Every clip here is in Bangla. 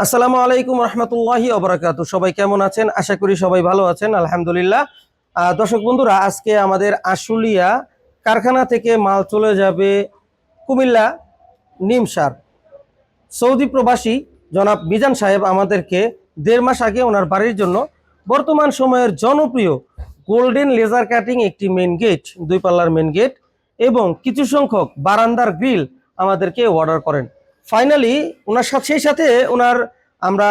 আসসালামু আলাইকুম রহমতুল্লাহি ওবরাকাতু। সবাই কেমন আছেন? আশা করি সবাই ভালো আছেন, আলহামদুলিল্লাহ। দর্শক বন্ধুরা, আজকে আমাদের আশুলিয়া কারখানা থেকে মাল চলে যাবে কুমিল্লা নিমসার। সৌদি প্রবাসী জনাব মিজান সাহেব আমাদেরকে 1.5 মাস আগে ওনার বাড়ির জন্য বর্তমান সময়ের জনপ্রিয় গোল্ডেন লেজার কাটিং একটি মেন গেট, 2 পাল্লার মেন গেট এবং কিছু সংখ্যক বারান্দার গ্রিল আমাদেরকে অর্ডার করেন। ফাইনালি ওনার সাথে সেই সাথে ওনার আমরা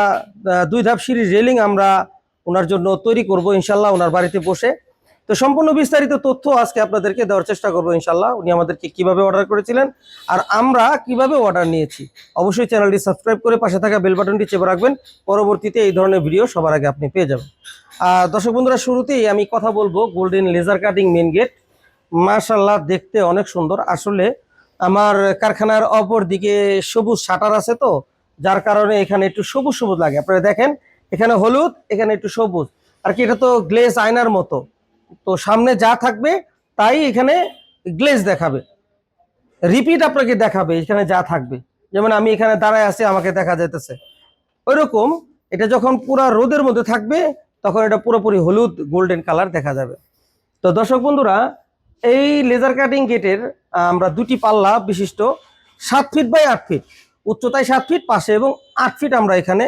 2 ধাপ সিঁড়ির রেলিং আমরা ওনার জন্য তৈরি করব ইনশাল্লাহ ওনার বাড়িতে বসে। তো সম্পূর্ণ বিস্তারিত তথ্য আজকে আপনাদেরকে দেওয়ার চেষ্টা করবো ইনশাল্লাহ। উনি আমাদেরকে কিভাবে অর্ডার করেছিলেন আর আমরা কিভাবে অর্ডার নিয়েছি। অবশ্যই চ্যানেলটি সাবস্ক্রাইব করে পাশে থাকা বেল বাটনটি চেপে রাখবেন, পরবর্তীতে এই ধরনের ভিডিও সবার আগে আপনি পেয়ে যাবেন। দর্শক বন্ধুরা, শুরুতেই আমি কথা বলবো golden laser cutting main gate. মাশাআল্লাহ, দেখতে অনেক সুন্দর। আসলে আমার কারখানার অপর দিকে সবুজ শাটার আছে, তো যার কারণে এখানে একটু সবুজ সবুজ লাগে। আপনারা দেখেন, এখানে হলুদ, এখানে একটু সবুজ, আর কি এটা তো গ্লেজ আয়নার মতো। তো সামনে যা থাকবে তাই এখানে গ্লেজ দেখাবে, রিপিট আপনাকে দেখাবে এখানে যা থাকবে। যেমন আমি এখানে দাঁড়ায় আছি, আমাকে দেখা যাইতেছে ওইরকম। এটা যখন পুরা রোদের মধ্যে থাকবে তখন এটা পুরোপুরি হলুদ গোল্ডেন কালার দেখা যাবে। তো দর্শক বন্ধুরা, এই লেজার কাটিং গেটের আমরা 2টি পাল্লা বিশিষ্ট 7 ফিট বাই 8 ফিট উচ্চতায় 7 ফিট পাশে এবং 8 ফিট আমরা এখানে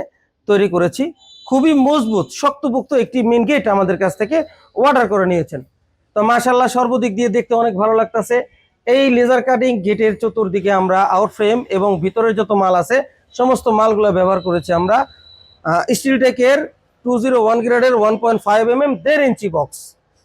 তৈরি করেছি। খুবই মজবুত শক্তপোক্ত একটি মেন গেট আমাদের কাছ থেকে অর্ডার করে নিয়েছেন। তো মাশাআল্লাহ, সর্বদিক দিয়ে দেখতে অনেক ভালো লাগতেছে। এই লেজার কাটিং গেটের চতুর্দিকে আমরা আউট ফ্রেম এবং ভিতরের যত মাল আছে সমস্ত মালগুলো ব্যবহার করেছি আমরা স্টিলটেকের 201 গ্রেডের 1.5 mm 1.5 ইঞ্চি বক্স।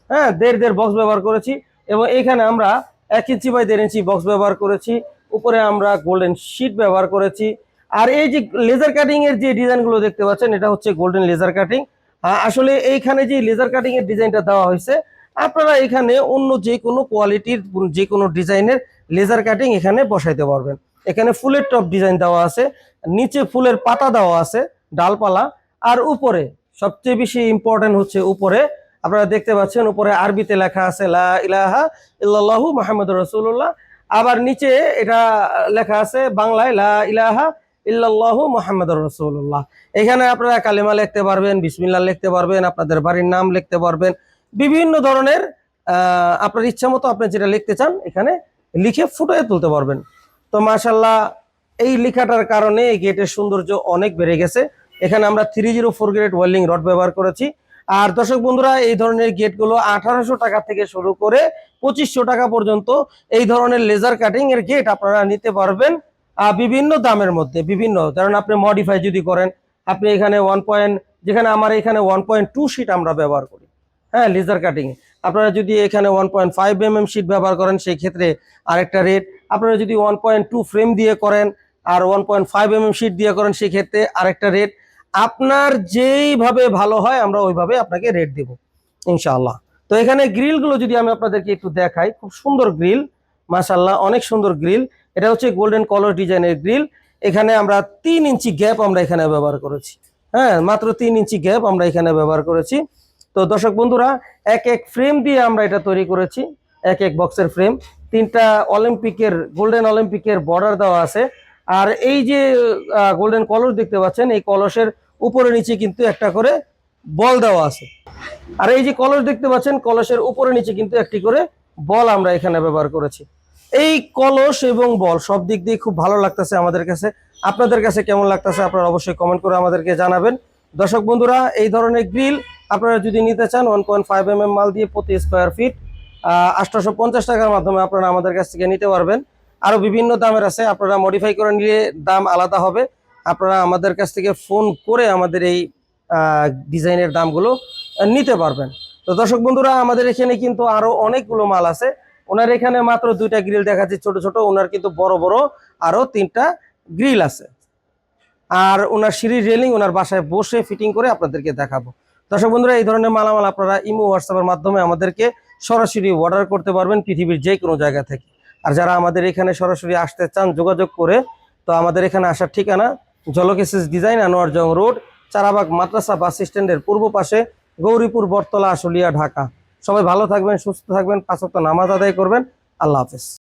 হ্যাঁ, 1.5 বক্স ব্যবহার করেছি এবং এখানে আমরা 1 ইঞ্চি বাই 1.5 ইঞ্চি বক্স ব্যবহার করেছি। উপরে আমরা গোল্ডেন শীট ব্যবহার করেছি। আর এই যে লেজার কাটিং এর যে ডিজাইনগুলো দেখতে পাচ্ছেন, এটা হচ্ছে গোল্ডেন লেজার কাটিং। আসলে এইখানে যে লেজার কাটিং এর ডিজাইনটা দেওয়া হয়েছে, আপনারা এখানে অন্য যে কোনো কোয়ালিটির যে কোনো ডিজাইনের লেজার কাটিং এখানে বসাইতে পারবেন। এখানে ফুলের টপ ডিজাইন দেওয়া আছে, নিচে ফুলের পাতা দেওয়া আছে, ডালপালা। আর উপরে সবচেয়ে বেশি ইম্পর্টেন্ট হচ্ছে উপরে আপনারা দেখতে পাচ্ছেন, উপরে আরবিতে লেখা আছে লা ইলাহা ইল্লাল্লাহু মুহাম্মাদুর রাসূলুল্লাহ। আবার নিচে এটা লেখা আছে বাংলায় লা ইলাহা ইল্লাল্লাহু মুহাম্মাদুর রাসূলুল্লাহ। এখানে আপনারা কালিমা লিখতে পারবেন, বিসমিল্লাহ লিখতে পারবেন, আপনাদের বাড়ির নাম লিখতে পারবেন, বিভিন্ন ধরনের আপনার ইচ্ছা মতো আপনি যেটা লিখতে চান এখানে লিখে ফুটিয়ে তুলতে পারবেন। তো মাশাআল্লাহ, এই লেখাটার কারণে এই গেটের সৌন্দর্য অনেক বেড়ে গেছে। এখানে আমরা 304 গ্রেড ওয়েল্ডিং রড ব্যবহার করেছি। আর দর্শক বন্ধুরা, এই ধরনের গেটগুলো 1800 টাকা থেকে শুরু করে 2500 টাকা পর্যন্ত এই ধরনের লেজার কাটিং এর গেট আপনারা নিতে পারবেন বিভিন্ন দামের মধ্যে। বিভিন্ন কারণ আপনি মডিফাই যদি করেন, আপনি এখানে যেখানে আমার এখানে 1.2 শিট আমরা ব্যবহার করি, হ্যাঁ, লেজার কাটিং এ। আপনারা যদি এখানে 1.5 mm শিট ব্যবহার করেন সেই ক্ষেত্রে আরেকটা রেট। আপনারা যদি 1.2 ফ্রেম দিয়ে করেন আর 1.5 mm শিট দিয়ে করেন সেই ক্ষেত্রে আরেকটা রেট। আপনার যেইভাবে ভালো হয় আমরা ওইভাবে আপনাকে রেট দেব ইনশাআল্লাহ। তো এখানে গ্রিলগুলো যদি আমি আপনাদেরকে একটু দেখাই, খুব সুন্দর গ্রিল, মাশাআল্লাহ, অনেক সুন্দর গ্রিল। এটা হচ্ছে গোল্ডেন কলর ডিজাইনের গ্রিল। এখানে আমরা 3 ইঞ্চি গ্যাপ আমরা এখানে ব্যবহার করেছি। হ্যাঁ, মাত্র 3 ইঞ্চি গ্যাপ আমরা এখানে ব্যবহার করেছি। তো দর্শক বন্ধুরা, এক এক ফ্রেম দিয়ে আমরা এটা তৈরি করেছি, এক এক বক্সের ফ্রেম। 3টা অলিম্পিকের গোল্ডেন অলিম্পিকের বর্ডার দেওয়া আছে। আর এই যে গোল্ডেন কলস দেখতে পাচ্ছেন, এই কলসের উপরে নিচে কিন্তু একটা করে বল দেওয়া আছে। আর এই যে কলস দেখতে পাচ্ছেন, কলসের উপরে নিচে কিন্তু একটি করে বল আমরা এখানে ব্যবহার করেছি। এই কলস এবং বল সব দিক দিয়ে খুব ভালো লাগতেছে আমাদের কাছে। আপনাদের কাছে কেমন লাগতেছে আপনারা অবশ্যই কমেন্ট করে আমাদেরকে জানাবেন। দর্শক বন্ধুরা, এই ধরনের গ্রিল আপনারা যদি নিতে চান 1.5 mm মাল দিয়ে প্রতি স্কোয়ার ফিট 850 টাকার মাধ্যমে আপনারা আমাদের কাছ থেকে নিতে পারবেন। আরো বিভিন্ন দামের আছে, আপনারা মডিফাই করে নিলে দাম আলাদা হবে। আপনারা আমাদের কাছ থেকে ফোন করে আমাদের এই ডিজাইনের দামগুলো নিতে পারবেন। তো দর্শক বন্ধুরা, আমাদের এখানে কিন্তু আরো অনেকগুলো মাল আছে। ওনার এখানে মাত্র 2টা গ্রিল দেখাচ্ছি ছোট ছোট, ওনার কিন্তু বড় বড় আরো 3টা গ্রিল আছে। আর ওনার সিঁড়ির রেলিং ওনার বাসায় বসে ফিটিং করে আপনাদেরকে দেখাবো। দর্শক বন্ধুরা, এই ধরনের মালামাল আপনারা ইমো হোয়াটসঅ্যাপের মাধ্যমে আমাদেরকে সরাসরি অর্ডার করতে পারবেন পৃথিবীর যে কোনো জায়গা থেকে। আর যারা আমাদের এখানে সরাসরি আসতে চান যোগাযোগ করে, তো আমাদের এখানে আসার ঠিকানা ঝলক এসএস ডিজাইন, আনোয়ার জং রোড, চারাবাগ মাদ্রাসা বাস স্ট্যান্ডের পূর্ব পাশে, গৌরীপুর, বটতলা, আশুলিয়া, ঢাকা। সবাই ভালো থাকবেন, সুস্থ থাকবেন, 5 ওয়াক্ত নামাজ আদায় করবেন। আল্লাহ হাফেজ।